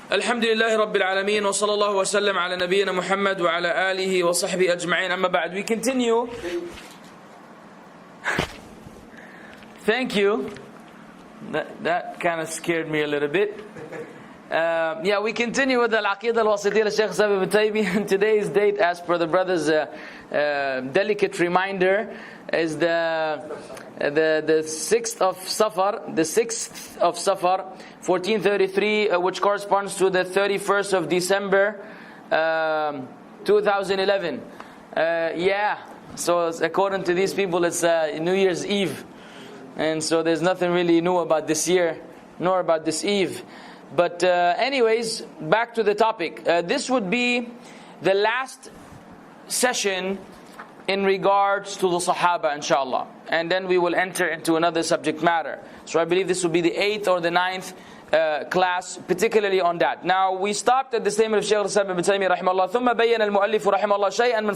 Alhamdulillahi Rabbil Alameen wa sallallahu wa sallam ala nabiyyina Muhammad wa ala alihi wa sahbihi ajma'in. Amma ba'd. We continue. Thank you. That kind of scared me a little bit. We continue with the Aqeedatul Shaykh Mussab Wajdi Akkari. And today's date, as per the brother's delicate reminder, is the 6th of Safar, 1433, which corresponds to the 31st of December 2011. So according to these people, it's New Year's Eve, and so there's nothing really new about this year nor about this eve. But anyways, back to the topic. This would be the last session in regards to the Sahaba, inshallah. And then we will enter into another subject matter. So I believe this will be the 8th or the 9th class, particularly on that. Now, we stopped at the statement of Shaykh al-Islam ibn Taymiyyah rahimahullah. ثم بين المؤلف رحمه الله شيئا من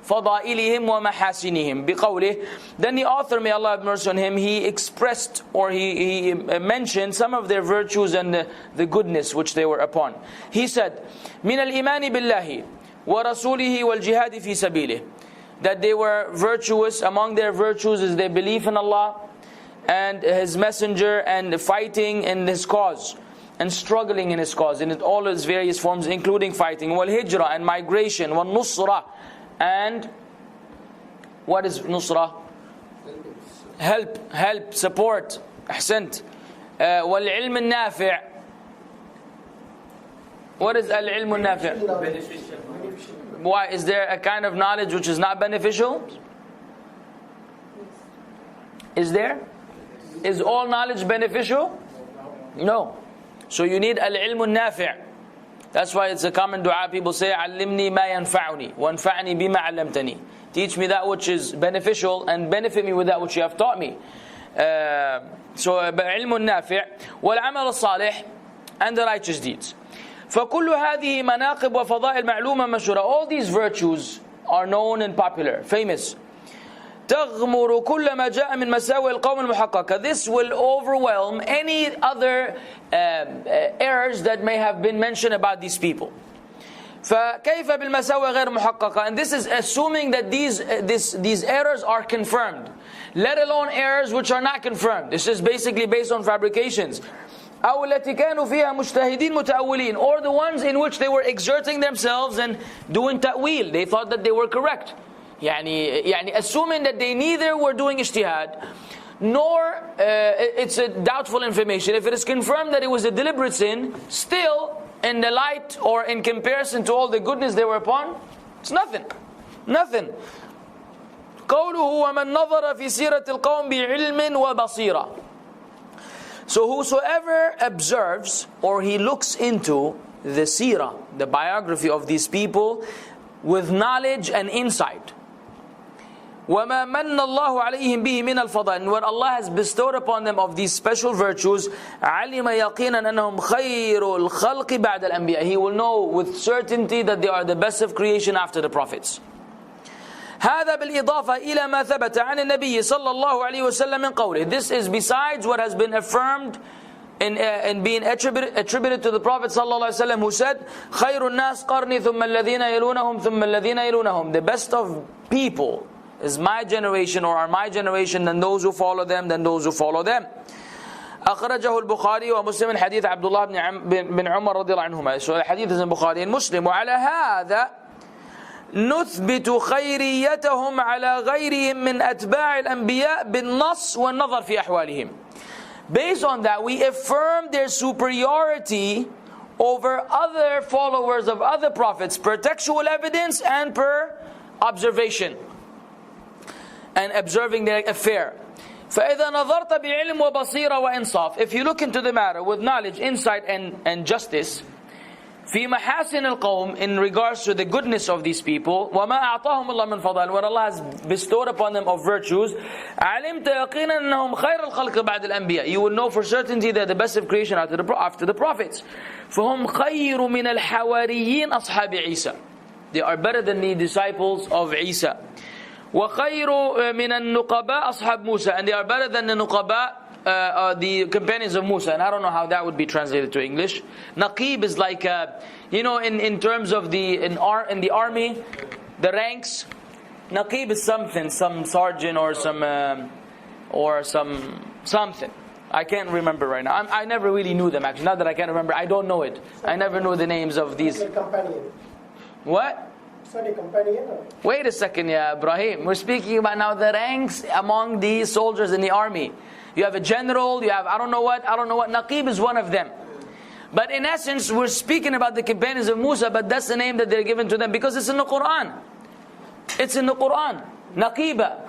فضائلهم ومحاسنهم بقوله. Then the author, may Allah have mercy on him, he expressed or he mentioned some of their virtues and the goodness which they were upon. He said, من الإيمان بالله ورسوله والجهاد في سبيله. That they were virtuous. Among their virtues is their belief in Allah and His Messenger, and fighting in His cause and struggling in His cause in all its various forms, including fighting. Wal hijrah, and migration. Wal nusra, and what is nusra? Help, support. Ahsant. Wal ilm al-nafi'. What is al-ilm al-nafi'? Beneficial. Why? Is there a kind of knowledge which is not beneficial? Is there? Is all knowledge beneficial? No. So you need al-ilm al-nafi'. That's why it's a common dua. People say, "Allimni ma yanfa'uni, wanfa'ni bima 'allamtani." Teach me that which is beneficial and benefit me with that which you have taught me. So ilm al-nafi' wal-amal al-salih, and the righteous deeds. فَكُلُّ هَذِهِ مَنَاقِبْ وَفَضَائِلْ مَعْلُومَ مَشْهُورَةً. All these virtues are known and popular, famous. تَغْمُرُ كُلَّ مَا جَاءَ مِنْ مَسَاوِئِ الْقَوْمِ الْمُحَقَّقَةِ. This will overwhelm any other errors that may have been mentioned about these people. فَكَيْفَ بِالْمَسَاوِئِ غَيْرِ مُحَقَّقَةِ. And this is assuming that these errors are confirmed, let alone errors which are not confirmed. This is basically based on fabrications. أو التي كانوا فيها مجتهدين متأولين, or the ones in which they were exerting themselves and doing ta'wil. They thought that they were correct. يعني assuming that they neither were doing ijtihad nor it's a doubtful information. If it is confirmed that it was a deliberate sin, still in the light or in comparison to all the goodness they were upon, it's nothing. قوله ومن نظر في سيرة القوم بعلم وبصيرة. So whosoever observes or he looks into the seerah, the biography of these people, with knowledge and insight. وَمَا مَنَّ اللَّهُ عَلَيْهِمْ بِهِ مِنَ الْفَضَائِلِ. And what Allah has bestowed upon them of these special virtues, عَلِمَ يَقِينًا أَنَّهُمْ خَيْرُ الْخَلْقِ بَعْدَ الْأَنْبِيَاءِ. He will know with certainty that they are the best of creation after the prophets. هذا بالإضافة إلى ما ثبت عن النبي صلى الله عليه وسلم من قوله. This is besides what has been affirmed in being attributed to the Prophet صلى الله عليه وسلم, who said, خير الناس قرني ثم الذين يلونهم ثم الذين يلونهم. The best of people is my generation, or are my generation, then those who follow them, then those who follow them. أخرجه البخاري ومسلم حديث عبد الله بن عمر رضي الله عنهما. So the hadith is in Bukhari and Muslim. وعلى هذا نثبت خيريتهم على غيرهم من أتباع الأنبياء بالنص والنظر في أحوالهم. Based on that, we affirm their superiority over other followers of other prophets per textual evidence and per observation and observing their affair. فإذا نظرت بعلم وبصيرة وإنصاف. If you look into the matter with knowledge, insight and justice, في محاسن القوم, in regards to the goodness of these people, وما أعطاهم الله من فضائل, what Allah has bestowed upon them of virtues, علمت يقينا أنهم خير الخلق بعد الأنبياء. You will know for certainty that the best of creation after the prophets. فهم خير من الحواريين أصحاب عيسى. They are better than the disciples of Isa. وخير من النقباء أصحاب موسى. And they are better than the nuqaba, the companions of Musa, and I don't know how that would be translated to English. Naqib is like, in terms of in the army, the ranks. Naqib is something, some sergeant or something. I can't remember right now. I never really knew them actually. Not that I can't remember, I don't know it. I never knew the names of these. Companion. What? Sorry, companion. Wait a second, ya Ibrahim. We're speaking about now the ranks among the soldiers in the army. You have a general, you have I don't know what. Naqib is one of them. But in essence, we're speaking about the companions of Musa, but that's the name that they're given to them because it's in the Quran. It's in the Quran. Naqiba.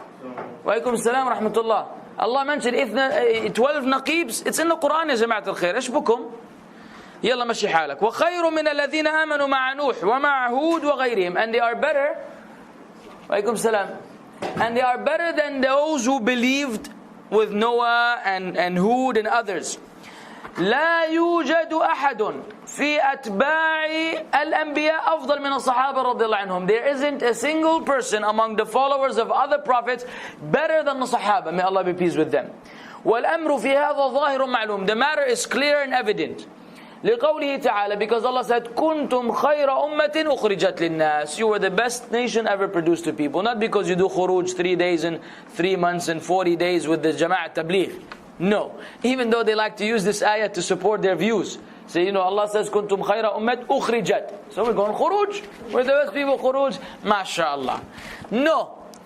Wa alaikum salam wa rahmatullah. Allah mentioned 12 naqibs. It's in the Quran, ya jama'at al-khair. إيش بكم؟ يلا مشي حالك. وخير من الذين آمنوا مع نوح ومع هود وغيرهم. And they are better. وعليكم السلام. And they are better than those who believed with Noah and Hud and others. لا يوجد أحد في أتباع الأنبياء أفضل من الصحابة رضي الله عنهم. There isn't a single person among the followers of other prophets better than the Sahaba. May Allah be pleased with them. والأمر في هذا ظاهر معلوم. The matter is clear and evident. لقوله تعالى, because Allah said كنتم خير أمة أخرجت للناس. You were the best nation ever produced to people. Not because you do khuruj 3 days and 3 months and 40 days with the Jama'at Tabligh. No. Even though they like to use this ayah to support their views. So Allah says كنتم خير أمة أخرجت. So we're going khuruj. We're the best people khuruj. MashaAllah.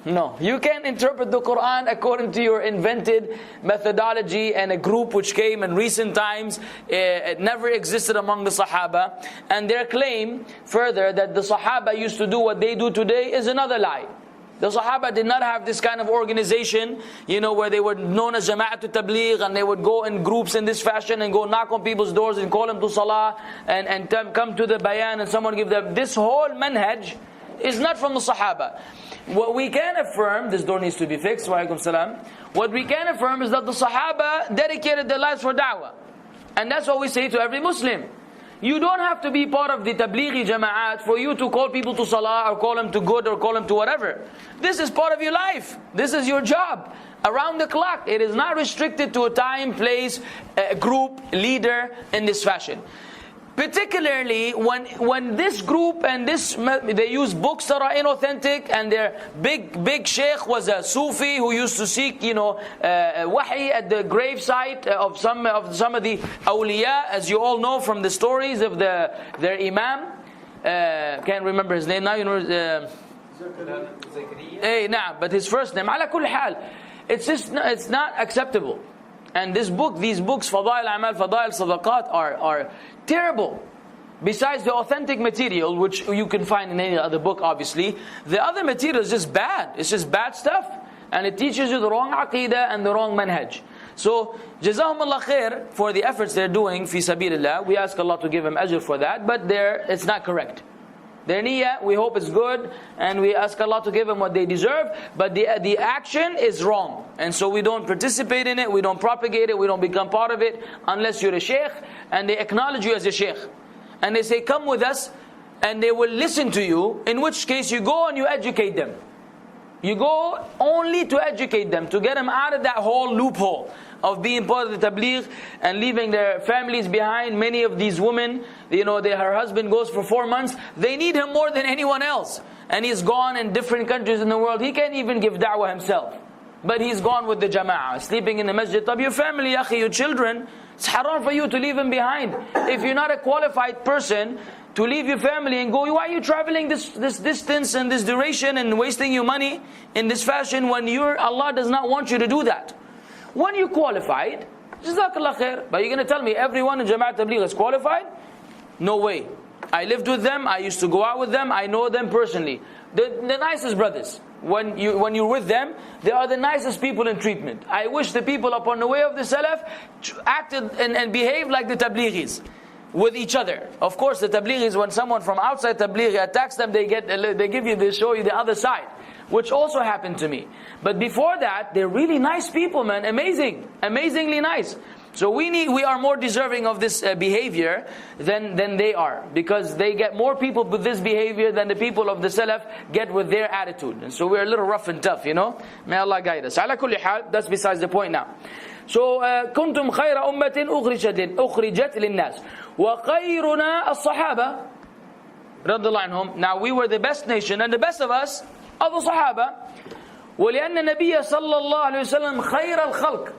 No, you can't interpret the Quran according to your invented methodology and a group which came in recent times. It never existed among the Sahaba. And their claim further that the Sahaba used to do what they do today is another lie. The Sahaba did not have this kind of organization, where they were known as Jama'atul Tabligh, and they would go in groups in this fashion and go knock on people's doors and call them to Salah and come to the bayan and someone give them. This whole manhaj is not from the Sahaba. What we can affirm, this door needs to be fixed, wa alaikum salam. What we can affirm is that the Sahaba dedicated their lives for da'wah. And that's what we say to every Muslim. You don't have to be part of the Tablighi Jama'at for you to call people to Salah or call them to good or call them to whatever. This is part of your life. This is your job. Around the clock. It is not restricted to a time, place, group, leader in this fashion. Particularly when this group and they use books that are inauthentic, and their big sheikh was a Sufi who used to seek wahi at the gravesite of some of the awliya, as you all know from the stories of their imam. Can't remember his name now. But his first name. Ala kulli hal, it's not acceptable. And these books, Fadail Amal, Fadail Sadaqat, are terrible. Besides the authentic material, which you can find in any other book, obviously, the other material is just bad. It's just bad stuff. And it teaches you the wrong aqidah and the wrong manhaj. So, Jazahumullah khair for the efforts they're doing, fi sabilillah. We ask Allah to give them ajr for that, but it's not correct. Their niyyah, we hope is good, and we ask Allah to give them what they deserve, but the action is wrong. And so we don't participate in it, we don't propagate it, we don't become part of it, unless you're a sheikh, and they acknowledge you as a sheikh. And they say, come with us, and they will listen to you, in which case you go and you educate them. You go only to educate them, to get them out of that whole loophole of being part of the tabligh and leaving their families behind. Many of these women, her husband goes for 4 months. They need him more than anyone else. And he's gone in different countries in the world. He can't even give da'wah himself. But he's gone with the jama'ah, sleeping in the masjid. Your family, your children, it's haram for you to leave them behind. If you're not a qualified person to leave your family and go, why are you traveling this distance and this duration and wasting your money in this fashion when Allah does not want you to do that? When you're qualified, Jazakallah khair. But you're going to tell me everyone in Jama'at Tabligh is qualified? No way. I lived with them, I used to go out with them, I know them personally. The nicest brothers. When you're with them, they are the nicest people in treatment. I wish the people upon the way of the Salaf acted and behaved like the Tablighis with each other. Of course, the Tablighis, when someone from outside Tabligh attacks them, they show you the other side, which also happened to me. But before that, they're really nice people, man. Amazingly nice. So we are more deserving of this behavior than they are, because they get more people with this behavior than the people of the Salaf get with their attitude. And so we're a little rough and tough, May Allah guide us. Ala kulli hal, that's besides the point now. So, كنتم خير أمة أخرجت للناس وخيرنا الصحابة رضي الله عنهم. Now we were the best nation, and the best of us are the Sahaba. ولأن النبي صلى الله عليه وسلم خير الخلق.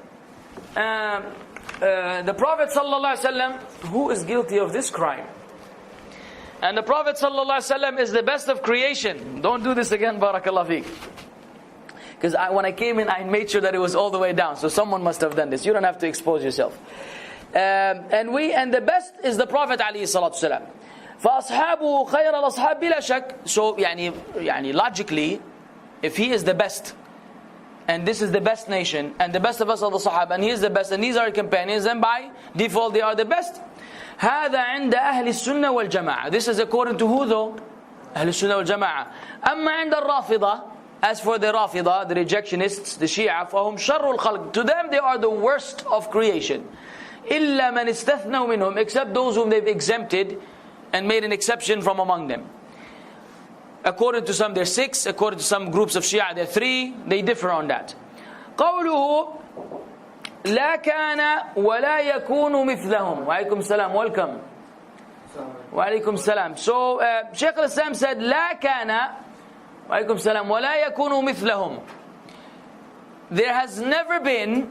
The Prophet صلى الله عليه وسلم, who is guilty of this crime? And the Prophet صلى الله عليه وسلم is the best of creation. Don't do this again, barakallah feek. Because when I came in, I made sure that it was all the way down. So someone must have done this. You don't have to expose yourself. And the best is the Prophet عليه الصلاة والسلام. فأصحابه خير الأصحاب بلا شك. So يعني logically, if he is the best, and this is the best nation, and the best of us are the Sahaba, and he is the best, and these are companions, then by default they are the best. هذا عند أهل السنة والجماعة. This is according to who though? أهل السنة والجماعة. أما عند الرافضة, as for the Rafida, the rejectionists, the Shia, فهم شر الخلق. To them they are the worst of creation. إلا من استثنوا منهم, except those whom they've exempted and made an exception from among them. According to some they're 6, according to some groups of Shia they're 3, they differ on that. قوله لا كان ولا يكون مثلهم. وعليكم السلام, welcome. وعليكم السلام. So Shaykh al-Islam said لا كان وعليكم السلام ولا يكون مثلهم. There has never been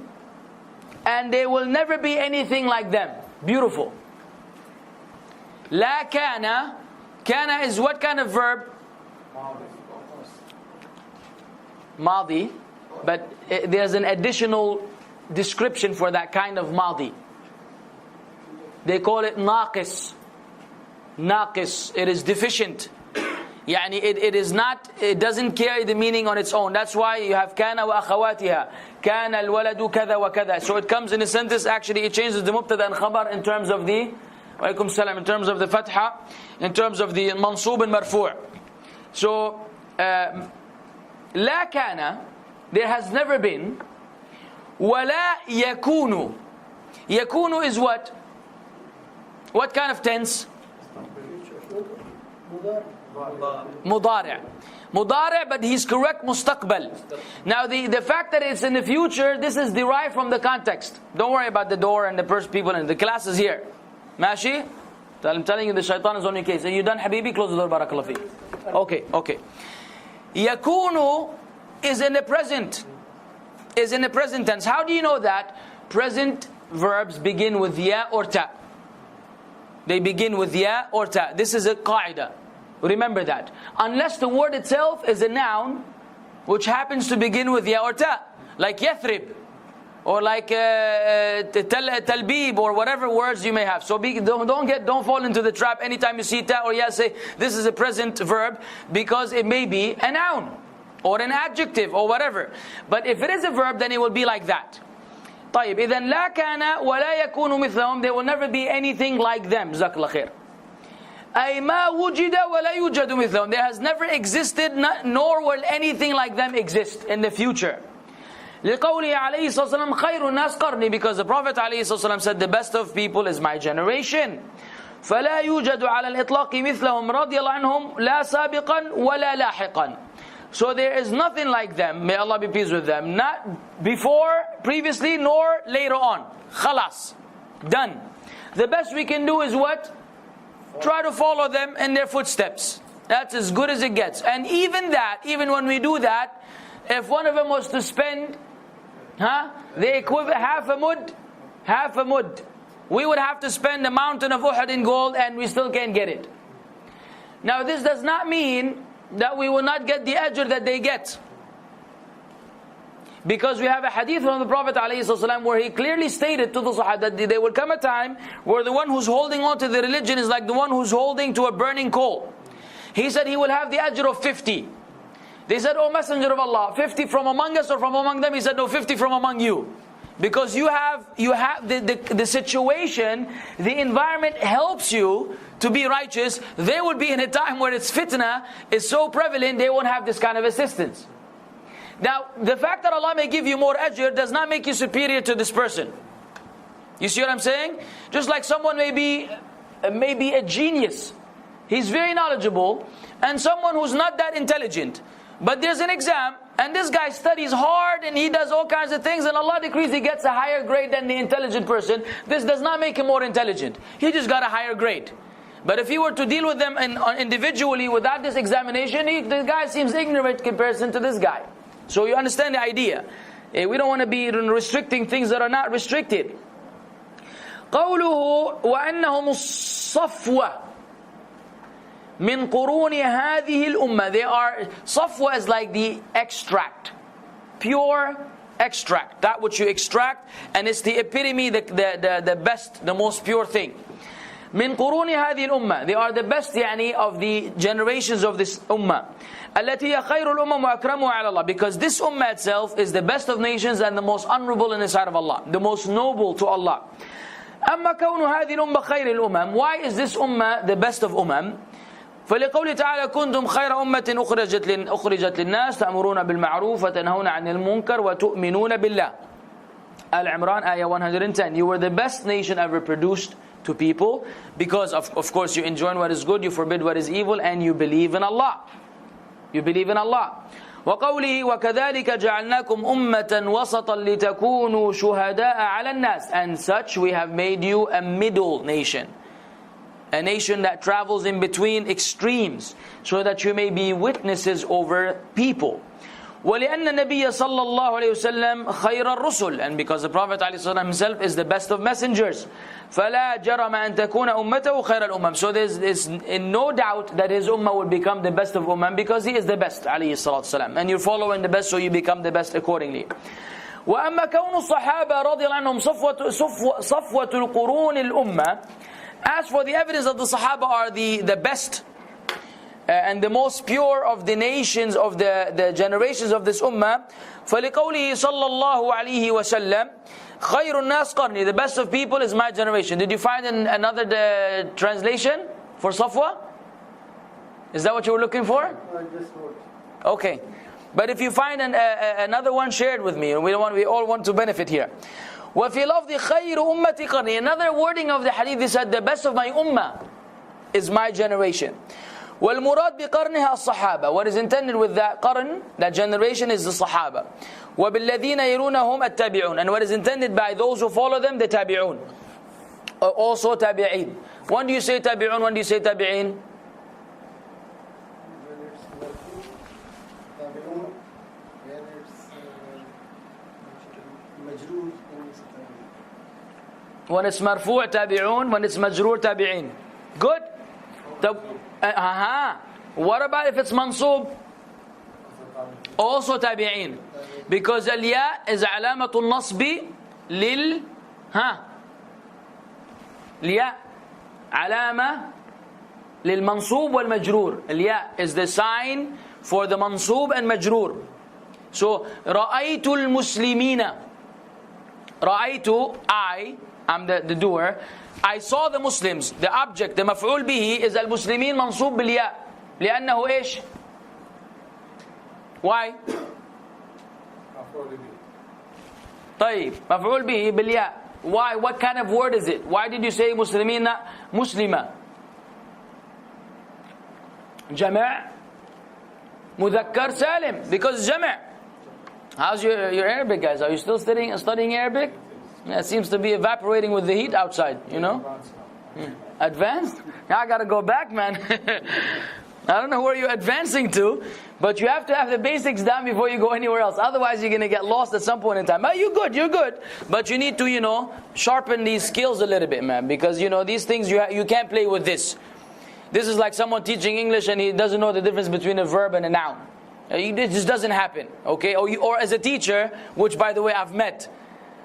and there will never be anything like them. Beautiful. لا كان. Kana is what kind of verb? Madi. But there's an additional description for that kind of Madi. They call it naqis. Naqis. It is deficient. Yani it is not, it doesn't carry the meaning on its own. That's why you have kana wa akhawatiha. Kana al-waladu kada wa kada. So it comes in a sentence, actually it changes the mubtada and khabar in terms of the Walaikum salam, in terms of the fatha, in terms of the mansub and marfu'. So, la kana, there has never been. Wala yakunu. Yakunu is what? What kind of tense? Mudari'. Mudari', but he's correct, mustaqbal. Now the fact that it's in the future, this is derived from the context. Don't worry about the door and the first people, and the class is here. Mashi? I'm telling you, the shaitan is on your case. Are you done, Habibi? Close the door, barakallah fi. Okay. Yakunu is in the present. Is in the present tense. How do you know that? Present verbs begin with ya or ta. They begin with ya or ta. This is a qaida. Remember that. Unless the word itself is a noun, which happens to begin with ya or ta. Like Yathrib. Or like talbib, or whatever words you may have. So don't fall into the trap. Anytime you see ta or ya, say this is a present verb, because it may be a noun or an adjective or whatever. But if it is a verb, then it will be like that. طيب, إذن لا كان ولا يكون مثلهم. There will never be anything like them. جزاك الله خير. أي ما وجد ولا يوجد مثلهم. There has never existed, nor will anything like them exist in the future. لقوله عليه الصلاة والسلام خير الناس قرني, because the Prophet عليه الصلاة والسلام said the best of people is my generation. فلا يوجد على الإطلاق مثلهم رضي الله عنهم لا سابقا ولا لاحقا. So there is nothing like them, may Allah be pleased with them, not before, previously, nor later on. Khalas. Done. The best we can do is what? Try to follow them in their footsteps. That's as good as it gets. And even when we do that, if one of them was to spend the equivalent, half a mud, we would have to spend the mountain of Uhud in gold, and we still can't get it. Now this does not mean that we will not get the ajr that they get, because we have a hadith from the Prophet ﷺ where he clearly stated to the Sahaba that there will come a time where the one who's holding on to the religion is like the one who's holding to a burning coal. He said he will have the ajr of 50. They said, "O Messenger of Allah, 50 from among us or from among them?" He said, "No, 50 from among you." Because you have the situation, the environment helps you to be righteous. They will be in a time where its fitna is so prevalent, they won't have this kind of assistance. Now, the fact that Allah may give you more ajr does not make you superior to this person. You see what I'm saying? Just like someone may be a genius. He's very knowledgeable. And someone who's not that intelligent. But there's an exam, and this guy studies hard, and he does all kinds of things, and Allah decrees he gets a higher grade than the intelligent person. This does not make him more intelligent. He just got a higher grade. But if you were to deal with them individually without this examination, the guy seems ignorant in comparison to this guy. So you understand the idea. We don't want to be restricting things that are not restricted. قوله وأنهم الصفوة من قرون هذه الأمة. They are, صفوة is like the extract, pure extract, that which you extract, and it's the epitome, the best, the most pure thing. من قرون هذه الأمة. They are the best يعني of the generations of this ummah. التي هي خير الأمم وأكرمها على الله. Because this ummah itself is the best of nations and the most honorable in the sight of Allah, the most noble to Allah. أما كون هذه الأمة خير الأمم. Why is this ummah the best of ummah? فلقوله تعالى كنتم خير أمة أخرجت للناس تأمرون بالمعروف وتنهون عن المنكر وتؤمنون بالله. Al-Imran ayah 110. You were the best nation ever produced to people because of course you enjoin what is good, you forbid what is evil, and you believe in Allah. You believe in Allah. وقوله وكذلك جعلناكم أمة وسطا لتكونوا شهداء على الناس. And such we have made you a middle nation, a nation that travels in between extremes, so that you may be witnesses over people. وَلِأَنَّ النَّبِيَّ صَلَّى اللَّهُ عَلَيْهِ وسلم خَيْرَ الرُّسُلِ. And because the Prophet ﷺ himself is the best of messengers. فَلَا جَرَمَ أَن تَكُونَ أُمَّتَهُ خَيْرَ الْأُمَّمِ. So there's in no doubt that his ummah will become the best of ummah, because he is the best ﷺ. And you're following the best, so you become the best accordingly. وَأَمَّا كَوْنُ الصَّحَابَةِ رَضِيَ اللَّهُ عَنْهُمْ صَفْوَةُ الْقُرُونِ الْأُمَّةِ. As for the evidence that the Sahaba are the best and the most pure of the nations, of the generations of this ummah, فَلِقَوْلِهِ صَلَّى اللَّهُ عَلَيْهِ وَسَلَّمَ خَيْرُ النَّاسِ قَرْنِي. The best of people is my generation. Did you find another translation for Safwa? Is that what you were looking for? Okay. But if you find another one, share it with me. We all want to benefit here. وَفِي لَفْظِ خَيْرُ أُمَّتِ قَرْنِي. Another wording of the hadith, they said the best of my ummah is my generation. وَالْمُرَادْ بِقَرْنِهَا الصَّحَابَةِ. What is intended with that qarn, that generation, is the Sahaba. وَبِالَّذِينَ يَلُونَهُمْ التَّابِعُونَ. And what is intended by those who follow them, the tabi'un. Also tabi'in. When do you say tabi'un? When do you say tabi'in? When it's marfu' tabi'un, when it's majroor tabi'in. Good? What about if it's mansub? Also tabi'in. Because al-ya is alamatul nasbi lil الياء علامة للمنصوب والمجرور. الياء is the sign for the mansub and majrur. So رأيت المسلمين. رأيت, I'm the doer. I saw the Muslims. The object, the مفعول به is المسلمين منصوب بالياء. لأنه إيش? Why? طيب مفعول به بالياء. Why? What kind of word is it? Why did you say مسلمين مسلمة? جمع مذكر سالم. Because جمع. How's your Arabic, guys? Are you still studying Arabic? Yeah, it seems to be evaporating with the heat outside, you know? Advanced? Now I gotta go back, man. I don't know where you're advancing to, but you have to have the basics down before you go anywhere else. Otherwise, you're gonna get lost at some point in time. But you're good. But you need to, sharpen these skills a little bit, man. Because, these things, you can't play with this. This is like someone teaching English and he doesn't know the difference between a verb and a noun. It just doesn't happen, okay? Or as a teacher, which by the way I've met,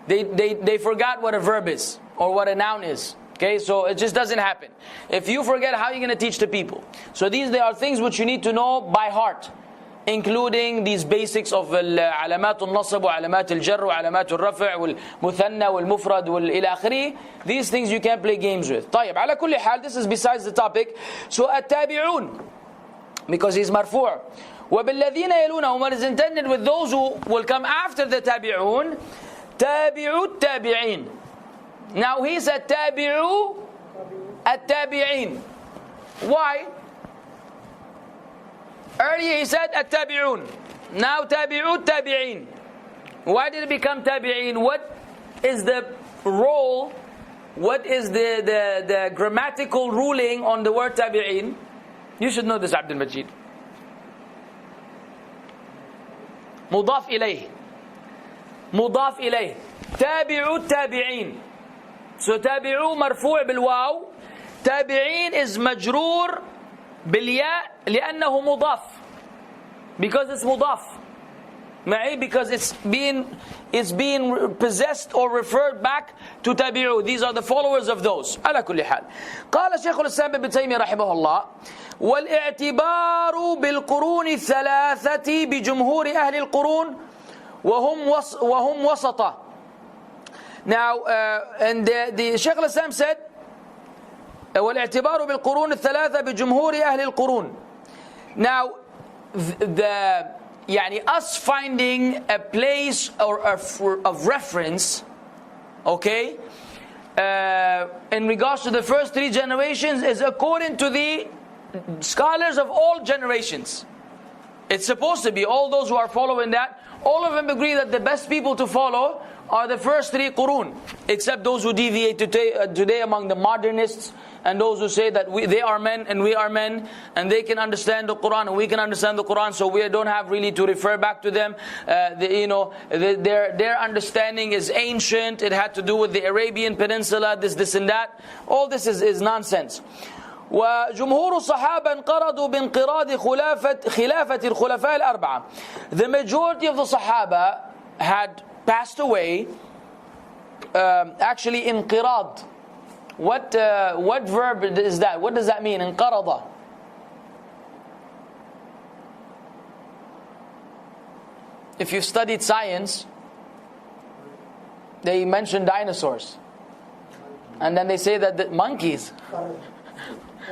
they forgot what a verb is or what a noun is. Okay, so it just doesn't happen. If you forget, how are you going to teach the people? So they are things which you need to know by heart, including these basics of علامات النصب وعلامات الجر وعلامات الرفع والمثنى والمفرد والإلى آخره. These things you can't play games with. طيب على كل حال, this is besides the topic. So التابعون, because he's مرفوع. وبالذين يلونهم, what is intended with those who will come after the tabi'un, tabi'u tabi'in. Now he said tabi'u at-tabi'in. Why? Earlier he said at-tabi'un. Now tabi'ut tabi'in. Why did it become tabi'in? What is the role? What is the grammatical ruling on the word tabi'in? You should know this, Abdul Majid. Mudaf ilayh. Mudaf ilayh. Tabi'ut tabi'in. So tabi'u marfu' بالواو. Tabi'in is majroor بالياء لأنه مضاف. Because it's mudaf. Because it's being possessed or referred back to tabi'u. These are the followers of those. على كل حال. قال شيخ الإسلام ابن تيمية رحمه الله: والاعتبار بالقرون الثلاثة بجمهور أهل القرون وهم وسطة. Now, and the Shaykh al-Islam said, والاعتبار بالقرون الثلاثة بجمهور أهل القرون. Now, us finding a place or of reference, okay, in regards to the first three generations is according to the scholars of all generations. It's supposed to be all those who are following that. All of them agree that the best people to follow are the first three qurun, except those who deviate today among the modernists and those who say that they are men and we are men, and they can understand the Quran and we can understand the Quran, so we don't have really to refer back to them. Their understanding is ancient. It had to do with the Arabian Peninsula, this and that. All this is nonsense. وجمهور الصحابة انقرضوا بانقراض خلافة الخلفاء الأربعة. The majority of the Sahaba had passed away. Actually, انقراض. What verb is that? What does that mean? انقرض. If you've studied science, they mention dinosaurs, and then they say that the monkeys.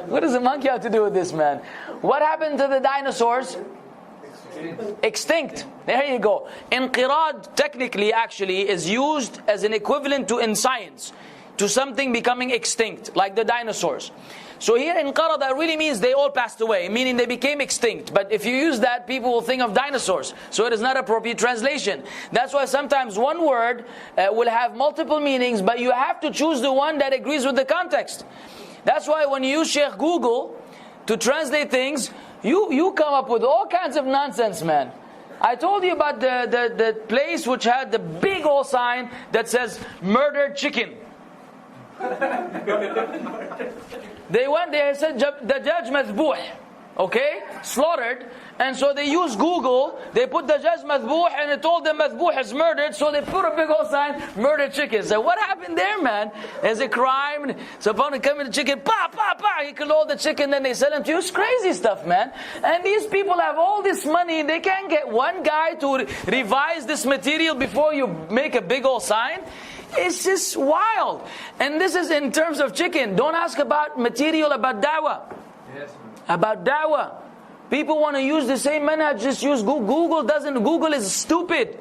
What does a monkey have to do with this, man? What happened to the dinosaurs? Extinct. There you go. Inqirad technically actually is used as an equivalent to in science, to something becoming extinct, like the dinosaurs. So here inqarada really means they all passed away, meaning they became extinct. But if you use that, people will think of dinosaurs. So it is not appropriate translation. That's why sometimes one word will have multiple meanings, but you have to choose the one that agrees with the context. That's why when you use Sheikh Google to translate things, you come up with all kinds of nonsense, man. I told you about the place which had the big old sign that says murdered chicken. They went there and said the judge madhbuh, okay, slaughtered, and so they used Google. They put the judge madhbuh, and it told them madhbuh is murdered. So they put a big old sign, murdered chicken. So what happened there, man? There's a crime. So upon it coming the chicken, he killed all the chicken. Then they sell them to you. It's crazy stuff, man. And these people have all this money. They can't get one guy to revise this material before you make a big old sign. It's just wild. And this is in terms of chicken. Don't ask about material, about dawah. Yes, about dawah. People want to use the same manhaj, just use Google. Google is stupid.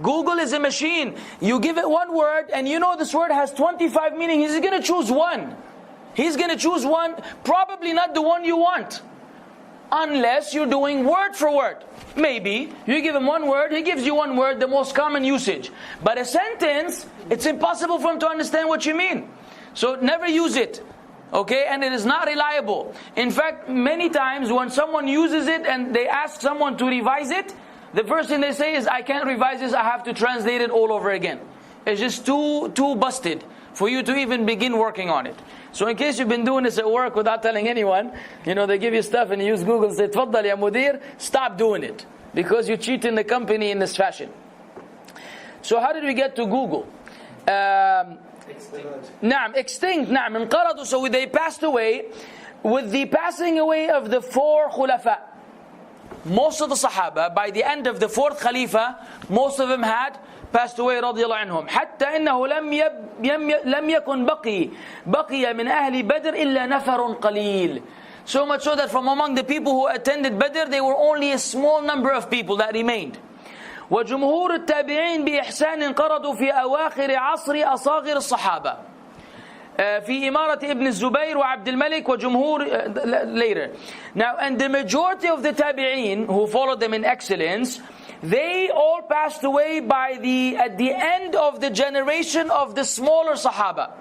Google is a machine. You give it one word, and you know this word has 25 meanings. He's going to choose one. He's going to choose one, probably not the one you want. Unless you're doing word for word. Maybe you give him one word, he gives you one word, the most common usage. But a sentence, it's impossible for him to understand what you mean. So never use it. Okay, and it is not reliable. In fact, many times when someone uses it and they ask someone to revise it, the first thing they say is, I can't revise this, I have to translate it all over again. It's just too busted for you to even begin working on it. So in case you've been doing this at work without telling anyone, they give you stuff and you use Google and say, Tfaddal ya mudir, stop doing it. Because you're cheating the company in this fashion. So how did we get to Google? Extinct. انقرضوا. So they passed away. With the passing away of the four khulafa, most of the Sahaba, by the end of the fourth Khalifa, most of them had passed away رضي الله عنهم. حتى إنه لم يكن بقي من أهل بدر إلا نفر قليل. So much so that from among the people who attended Badr, there were only a small number of people that remained. وجمهور التابعين بإحسان انقرضوا في أواخر عصر أصاغر الصحابة. في إمارة ابن الزبير وعبد الملك وجمهور later. Now, and the majority of the tabi'een who followed them in excellence, they all passed away at the end of the generation of the smaller Sahaba,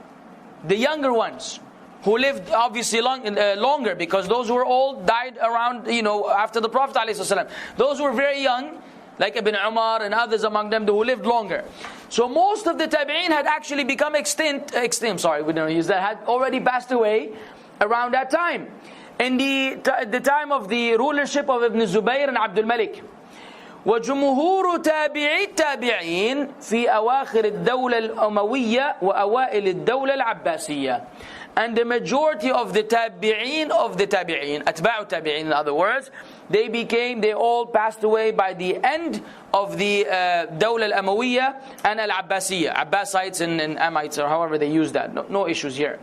the younger ones, who lived obviously longer, because those who were old died around, after the Prophet ﷺ. Those who were very young, like Ibn Umar and others among them, who lived longer. So most of the tabi'een had actually become extinct, we don't use that, had already passed away around that time. In the time of the rulership of Ibn Zubayr and Abdul Malik. وجمهور تابعي التابعين في أواخر الدولة الأموية وأوائل الدولة العباسية. And the majority of the tabi'een أتباع التابعين in other words, they all passed away by the end of the Dawla al-Amawiyya and al-Abbasiyya, Abbasites and Amites, or however they use that, no issues here.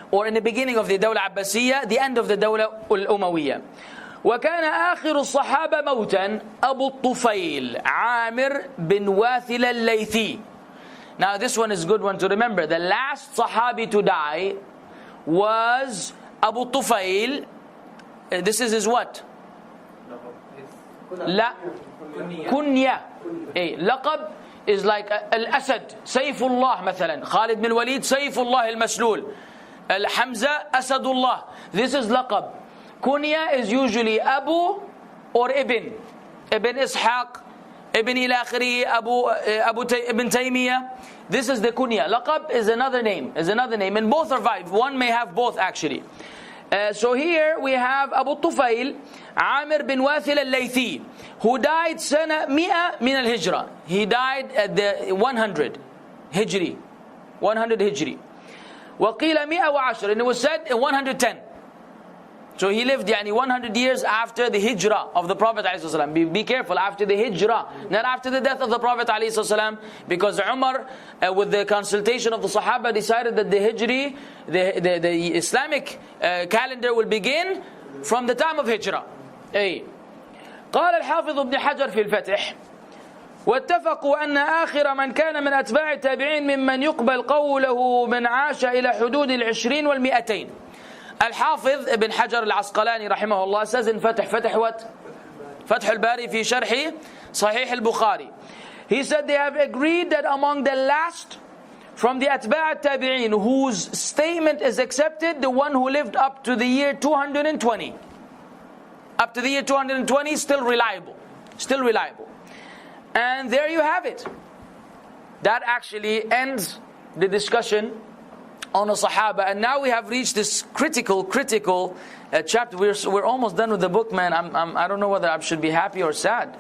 Or in the beginning of the Dawla al-Abbasiyya, the end of the Dawla al-Umayyah. وكان آخر الصحابة موتا أبو الطفيل عامر بن واثل الليثي. Now this one is a good one to remember. The last Sahabi to die was Abu Tufail. This is his what? La Kunya. Laqab is like Al-Asad, Sayfullah مثلا. Khalid bin Walid, Sayfullah al-Maslul. Al-Hamza, Asadullah. This is laqab. Kunya is usually Abu or Ibn. Ibn Ishaq, Ibn Ilakhiri, Ibn Taymiyyah. This is the kunya. Laqab is another name. And both are valid. One may have both actually. So here we have Abu Tufail, Amir bin Wathil al-Laythi, who died sana 100 min al-Hijra. He died at the 100 Hijri. 100 Hijri. وقيل 110, and it was said 110. So he lived 100 years after the hijrah of the Prophet ﷺ. Be careful, after the hijrah, not after the death of the Prophet ﷺ, because Umar, with the consultation of the Sahaba, decided that the hijri, the Islamic calendar will begin from the time of hijrah. قال الحافظ ابن حجر في الفتح واتفقوا أن آخر من كان من أتباع التابعين ممن يقبل قوله من عاش إلى حدود 20 و200. Al-Hafiz ibn Hajar al-Asqalani rahimahullah says in Fath what? Fath al-Bari fi sharhi Sahih al-Bukhari. He said they have agreed that among the last from the Atba' al-Tabi'in whose statement is accepted, the one who lived up to the year 220. Up to the year 220 is still reliable. And there you have it. That actually ends the discussion on the Sahaba, and now we have reached this critical chapter. We're almost done with the book, man. I don't know whether I should be happy or sad.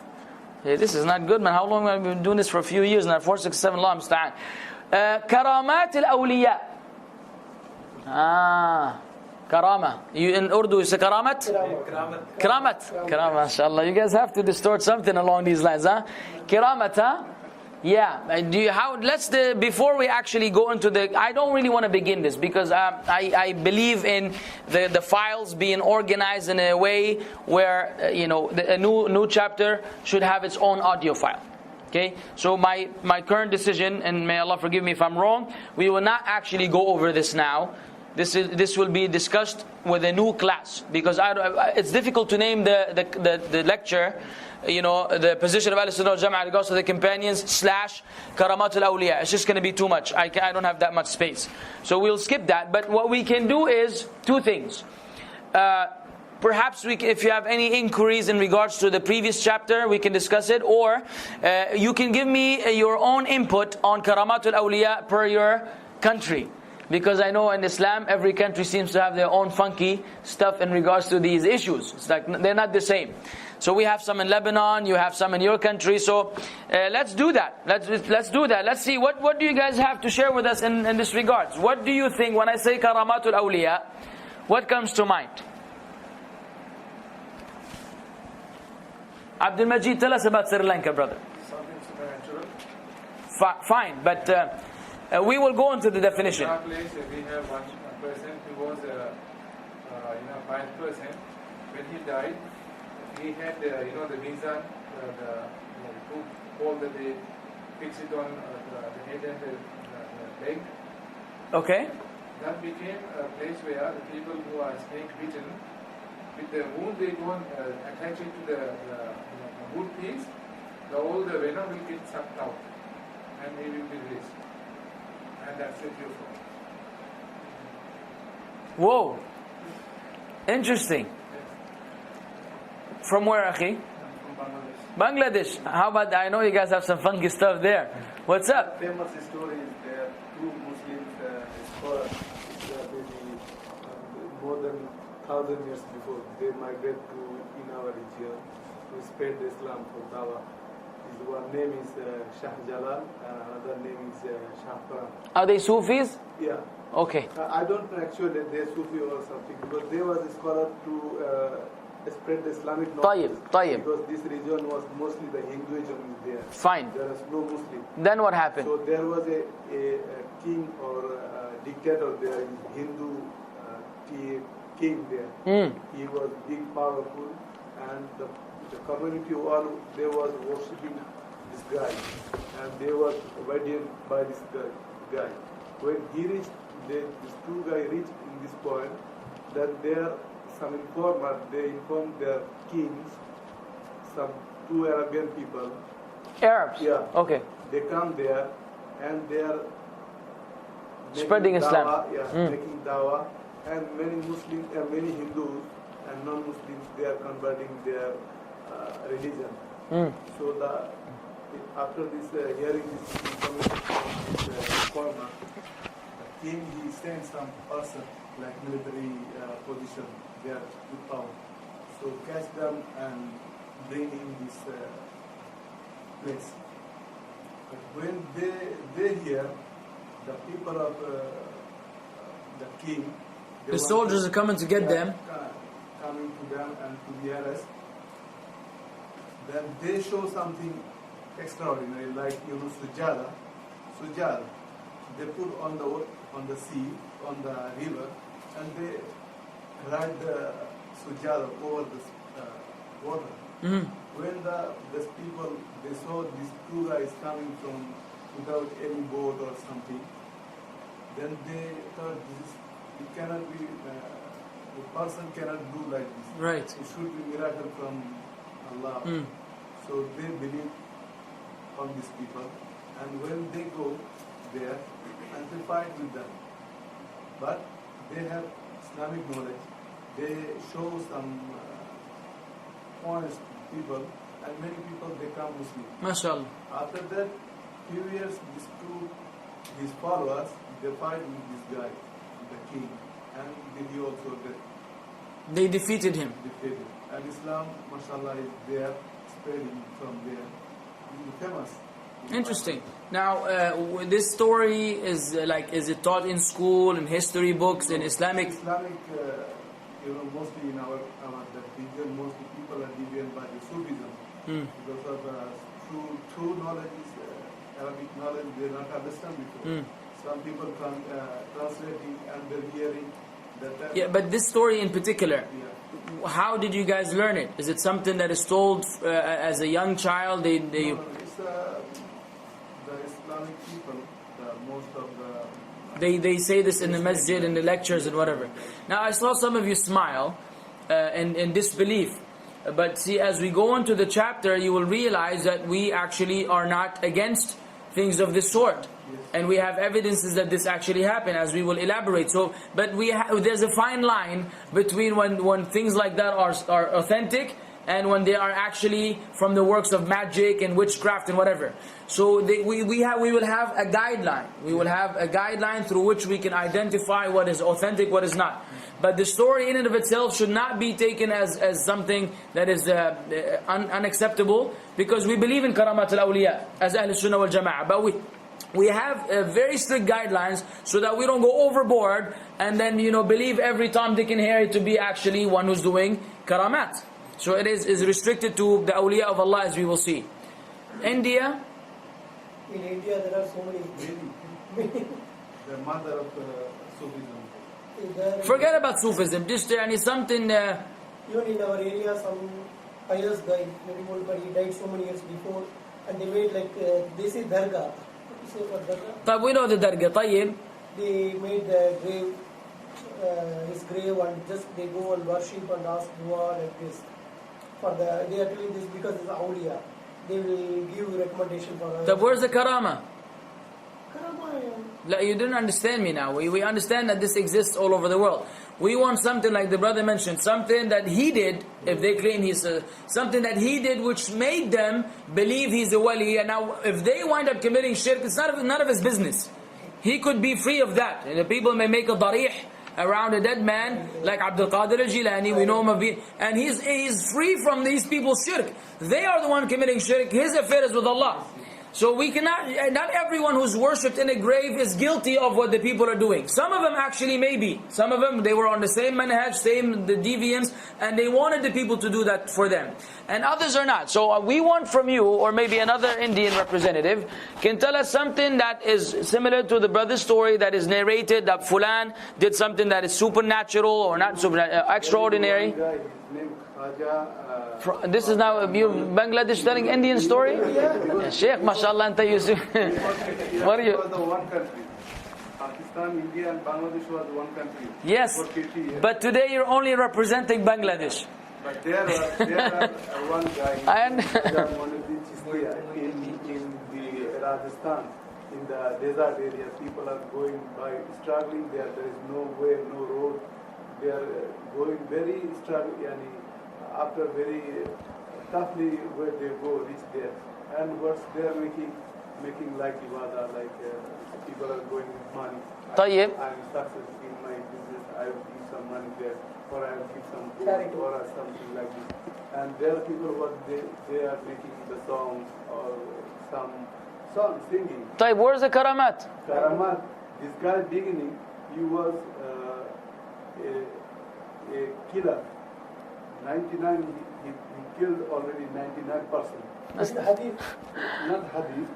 This is not good, man. How long have I been doing this for a few years now? 4, 6, 7, Allah musta'an. Karamat al-awliya. Karama. You in Urdu you say karamat? Karamat. Mashallah. You guys have to distort something along these lines, huh? Karamat, huh? Yeah. Before we actually go into I don't really want to begin this because I believe in the files being organized in a way where a new chapter should have its own audio file. Okay, so my current decision, and may Allah forgive me if I'm wrong, we will not actually go over this now. This will be discussed with a new class because it's difficult to name the lecture. The position of Ahlus-Sunnah wal-Jama'ah regards to the companions / Karamatul Awliya. It's just going to be too much. I don't have that much space. So we'll skip that. But what we can do is two things. Perhaps if you have any inquiries in regards to the previous chapter, we can discuss it. Or you can give me your own input on Karamatul Awliya per your country. Because I know in Islam, every country seems to have their own funky stuff in regards to these issues. It's like they're not the same. So we have some in Lebanon, you have some in your country. So let's do that. Let's do that. Let's see what do you guys have to share with us in this regards. What do you think when I say Karamatul Awliya? What comes to mind? Abdul Majid, tell us about Sri Lanka, brother. Something supernatural. Fine, but we will go into the definition. In our place, we have one person who was a pious person. When he died, he had the mizan, the pole that they fix it on the head and the leg. Okay. That became a place where the people who are snake bitten, with the wound they go and attach it to the wood piece, all the venom will get sucked out and he will be released. And that's it, you Whoa. Interesting. From where, Akhi? From Bangladesh. How about, I know you guys have some funky stuff there. What's up? Famous story is there. Two Muslims scholars, maybe more than 1,000 years before, they migrate to in our region to spread Islam for Dawah. One name is Shah Jalal, another name is Shah Quran. Are they Sufis? Yeah. Okay. I don't know actually they're Sufi or something, because they was a scholar to spread the Islamic knowledge. Tayyib. Because this region was mostly the Hinduism is there. Fine. There was no Muslim. Then what happened? So there was a king or a dictator there, Hindu king there. He was big, powerful, and the community all they was worshipping this guy, and they was obedient by this guy. When he reached, these two guys reached in this point, that there some informer, they informed their kings, some two Arabian people. Arabs? Yeah. Okay. They come there and they are Spreading Islam. making dawah, and many Muslims, many Hindus and non-Muslims, they are converting their religion. So after this hearing this information from this informer, the king he sent some person like military position there to power. So catch them and bring in this place. But when they hear the people of the king, The soldiers are coming to get them. Coming to them and to the arrest, then they show something extraordinary, like sujada. They put on the sea, on the river, and they ride the sujada over the water. When these people they saw these two guys coming from without any boat or something, then they thought it cannot be. The person cannot do like this. Right. It should be miracle from Allah. So they believe on these people, and when they go there and they fight with them, but they have Islamic knowledge. They show some points to people, and many people they come Muslim. MashaAllah. After that, few years, his followers, they fight with this guy, the king, and he also They defeated him. defeated. And Islam, mashallah, is there, spreading from there. It's famous. Interesting. Now, this story is is it taught in school, in history books, in Islamic? Islamic, mostly in our that region, mostly people are deviant by the Sufism. Because of true knowledge is Arabic knowledge, they not understand before. Some people translating and they're hearing that. Yeah, but this story in particular, how did you guys learn it? Is it something that is told as a young child? No, it's the Islamic people, most of the. They say this in the masjid, in the lectures and whatever. Now I saw some of you smile in disbelief. But see, as we go into the chapter, you will realize that we actually are not against things of this sort. And we have evidences that this actually happened, as we will elaborate. So, but there's a fine line between when things like that are authentic and when they are actually from the works of magic and witchcraft and whatever. So we will have a guideline. We will have a guideline through which we can identify what is authentic, what is not. But the story in and of itself should not be taken as something that is unacceptable, because we believe in Karamat al-Awliya as Ahlus-Sunnah wal Jama'ah. But we have very strict guidelines so that we don't go overboard and then believe every Tom, Dick and Harry to be actually one who's doing Karamat. So it is restricted to the awliya of Allah, as we will see. India. In India there are so many. The mother of Sufism. Forget about Sufism. Just something. Even in our area, some pious guy, very old, but he died so many years before, and they made they say dargah. But we know the dargah. طيب. they made the grave, his grave, and just they go and worship and ask dua like this. They are doing this because it's awliya. They will give recommendation for us. So where's the karama? Karama, You didn't understand me now. We understand that this exists all over the world. We want something like the brother mentioned, something that he did, if they claim he's something that he did which made them believe he's a wali. And now if they wind up committing shirk, it's none of his business. He could be free of that. And the people may make a darih around a dead man, like Abdul Qadir al-Jilani, we know him of being, and he's free from these people's shirk. They are the one committing shirk. His affair is with Allah. So we cannot, not everyone who's worshipped in a grave is guilty of what the people are doing. Some of them actually may be. Some of them, they were on the same manhaj, the deviance, and they wanted the people to do that for them. And others are not. So we want from you, or maybe another Indian representative, can tell us something that is similar to the brother's story that is narrated, that Fulan did something that is supernatural or not supernatural, extraordinary. This is now you Bangladesh telling Indian story? Yeah, Sheikh, mashallah, anta Yusuf. What are you? It was the one country. Pakistan, India and Bangladesh was one country. Yes, for 50 years. but today you're only representing Bangladesh. But there are one guy in the Rajasthan, in the desert area. People are going by struggling there. There is no way, no road. They are going very struggling. After very toughly where they go, reach there. And what's they are making like ibadah, like people are going with money. Tayyib. I'm successful in my business, I will give some money there, or I will give some food, Charity. or something like this. And there are people what they are making the songs or some song singing. Tayyib, where's the karamat? Karamat, this guy beginning, he was a killer. 99, he killed already 99%. hadith. Not hadith.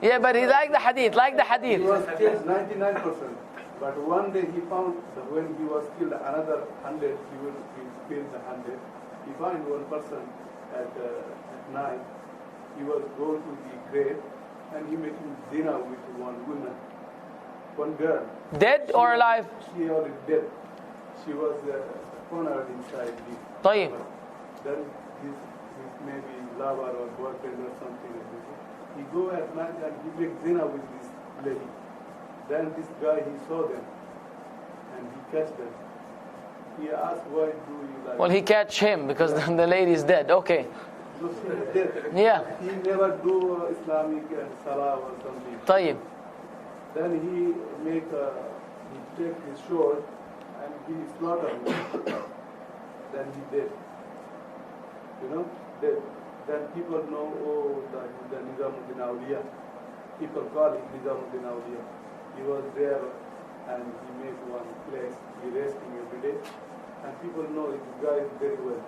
Yeah, but he liked the hadith, He was killed 99%. But one day he found that when he was killed another 100, he will kill the 100. He found one person at night. He was going to the grave and he making dinner with one woman, one girl. Dead or alive? She already dead. She was cornered inside the. Tayyib. Then his maybe lover or boyfriend or something like this. He go at night and he makes dinner with this lady. Then this guy, he saw them and he catch them. He asked, why do you like Well, he catch him because the lady is dead. Okay. So she is dead. Yeah. He never do Islamic salah or something. Tayyib. Then he take his sword and he slaughter him. Then he dead. You know, dead. Then people know, oh, the Nizamuddin Awliya. People call him Nizamuddin Awliya. He was there and he made one place. He raised him every day. And people know this guy is very well.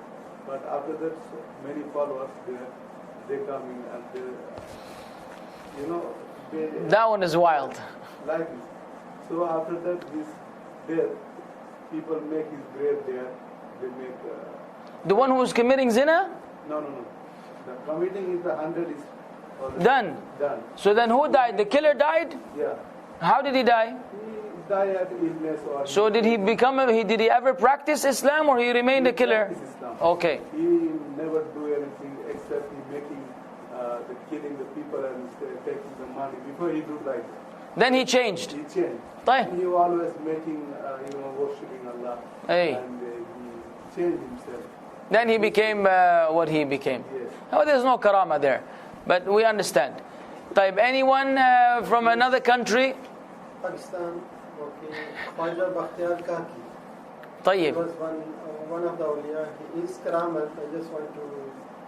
But after that, so many followers there, they come in and they, you know, they That one is wild. like this. So after that, this death, people make his grave there. They make. The one who was committing zina? No. The committing is the 100 is already Done. Done. So then who died? The killer died? Yeah. How did he die? He died at illness or. So did he did he ever practice Islam or he remained a killer? Practice Islam. Okay. He never do anything except he making the killing the people and taking the money. Before he do like that. Then he changed. He changed. Tayyib. He always making worshipping Allah. Hey. And he changed himself. Then he became what he became. Yes. Oh, there's no karama there. But we understand. Tayyib, anyone from another country? Pakistan, okay. Khwaja Bakhtiyar Kaki. He Tayyib. was one of the awliya. He is Karamat. I just want to.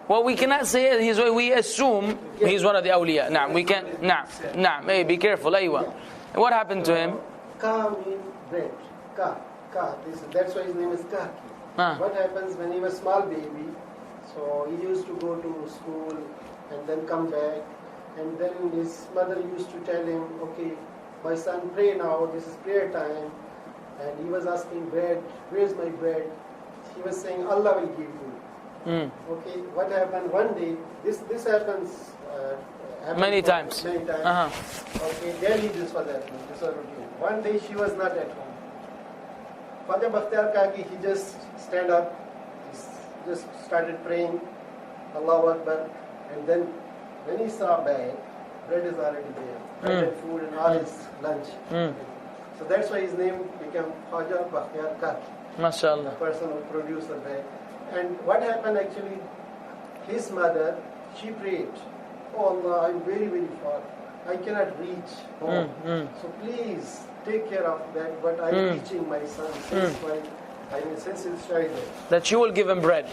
Well, we cannot say it. We assume he's one of the awliya. Naam, we can. Naam. Hey, be careful. Aywa. What happened to him? Ka means bread. Ka. That's why his name is Kaki. What happens when he was small baby? So he used to go to school and then come back, and then his mother used to tell him, "Okay, my son, pray now. This is prayer time." And he was asking bread. Where's my bread? He was saying, "Allah will give you." Okay. What happened one day? This happened Many for times. Many times. Okay, daily this was happening. This was routine. One day she was not at home. Father Bakhtiar Kaki, he just stand up, he just started praying, Allahu Akbar, and then when he saw back, bread is already there, bread and food and all his lunch. So that's why his name became Khaja Bakhtiar Kaki, MashaAllah. the person who produced the bread. And what happened actually, his mother, she prayed, oh Allah, I'm very, very far. I cannot reach home. So please take care of that, but I'm teaching my son since he's child. That you will give him bread.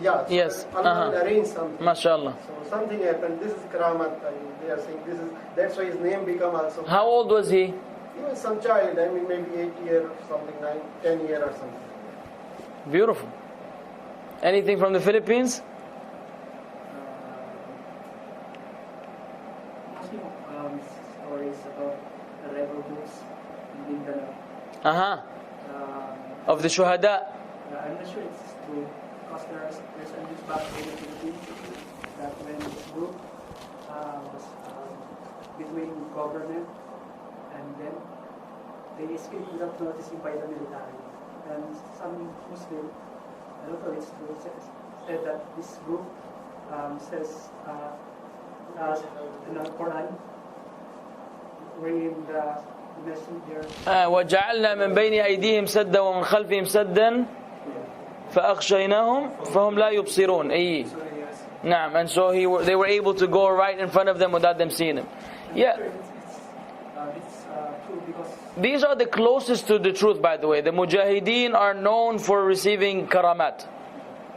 Yeah. So Yes. Allah will arrange something. MashaAllah. So something happened. This is Karamat. They are saying this is. That's why his name become also. How old was he? He was some child. I mean, maybe 8 year or something, 9, 10 year or something. Beautiful. Anything from the Philippines? Stories about the rebel groups in Mindanao. Of the Shuhada. I'm not sure it's true because there's a news back in the Philippines that when this group was between government and then they escaped without noticing by the military. And some Muslim, I don't know if it's true, said that this group says in the Quran, reading the messenger. وَجَعَلْنَا مِنْ بَيْنِ أَيْدِيهِمْ سَدًّا وَمِنْ خَلْفِهِمْ سَدًّا فَأَخْشَيْنَاهُمْ فَهُمْ لَا يُبْصِرُونَ. أي. نعم. And so they were able to go right in front of them without them seeing them. Yeah. It's true because These are the closest to the truth, by the way. The Mujahideen are known for receiving karamat.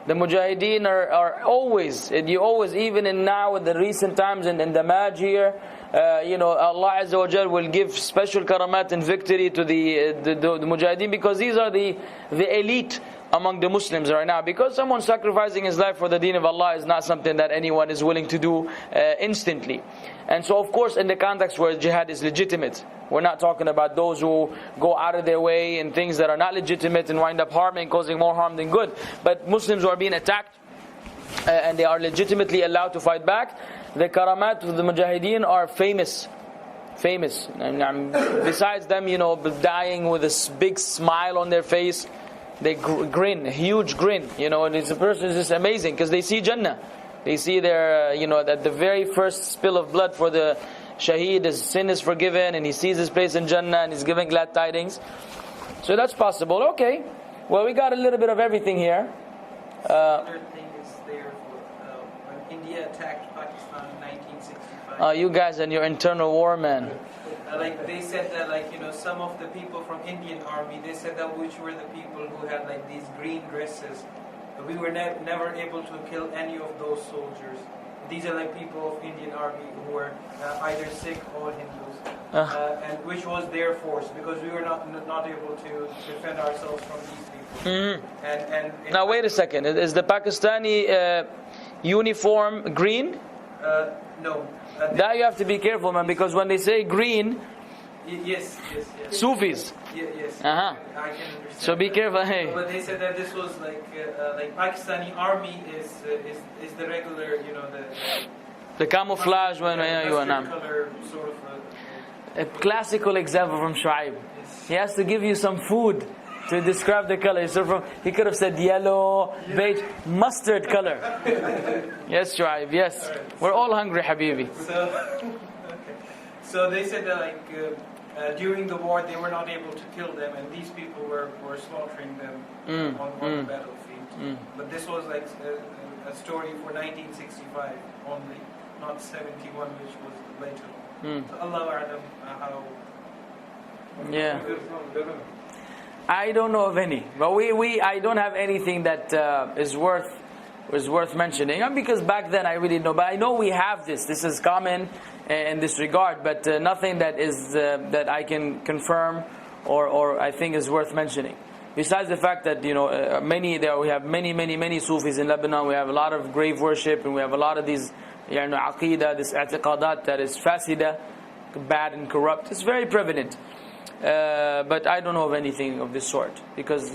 The Mujahideen are always, even in now in the recent times and in the Maj here, Allah Azza wa Jal will give special karamat and victory to the Mujahideen, because these are the elite among the Muslims right now. Because someone sacrificing his life for the deen of Allah is not something that anyone is willing to do instantly. And so of course in the context where jihad is legitimate, we're not talking about those who go out of their way in things that are not legitimate and wind up harming, causing more harm than good. But Muslims who are being attacked and they are legitimately allowed to fight back, the karamat of the Mujahideen are famous. And besides them, dying with a big smile on their face, they grin, a huge grin, and it's a person is just amazing because they see Jannah. They see their, that the very first spill of blood for the shaheed, his sin is forgiven, and he sees his place in Jannah, and he's giving glad tidings. So that's possible. Okay, well, we got a little bit of everything here. Another thing is there when India attacked Pakistan in 1965. You guys and your internal war, man. They said that some of the people from Indian army, they said that which were the people who had these green dresses. We were never able to kill any of those soldiers. These are people of Indian army who were either Sikh or Hindus, and which was their force, because we were not able to defend ourselves from these people. And now wait a second. Is the Pakistani uniform green? No. That you have to be careful, man, because when they say green, yes. Sufis. Yes. Uh-huh. I can understand. So be careful. Hey. But they said that this was Pakistani army is the regular, The camouflage when you are color sort of. A classical example from Shu'aib. He has to give you some food to describe the color. So he could have said yellow, beige, mustard color. Yes, Shu'aib, yes. We're all hungry, Habibi. So they said that during the war they were not able to kill them, and these people were slaughtering them on the battlefield. But this was a story for 1965 only, not 71, which was later. So Allah A'lam how. Yeah. I don't know of any, but I don't have anything that is worth mentioning. Not because back then I really know, but I know we have this. This is common in this regard, but nothing that is that I can confirm or I think is worth mentioning. Besides the fact that we have many Sufis in Lebanon. We have a lot of grave worship, and we have a lot of these Aqeedah, this i'tiqadat that is fasida, bad and corrupt. It's very prevalent. But I don't know of anything of this sort, because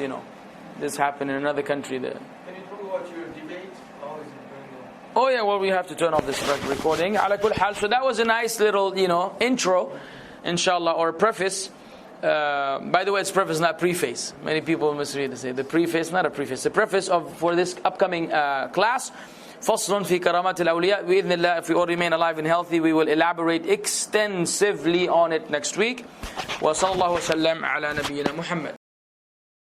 this happened in another country there. Can you talk about your debate? How is it going Oh yeah, well we have to turn off this recording. Ala kul hal. So that was a nice little, intro, inshallah, or preface. By the way, it's preface, not preface. Many people misread and say the preface, not a preface. The preface for this upcoming class. فصل في كرامات الأولياء. بإذن الله, if we all remain alive and healthy, we will elaborate extensively on it next week. وصلى الله وسلم على نبينا محمد.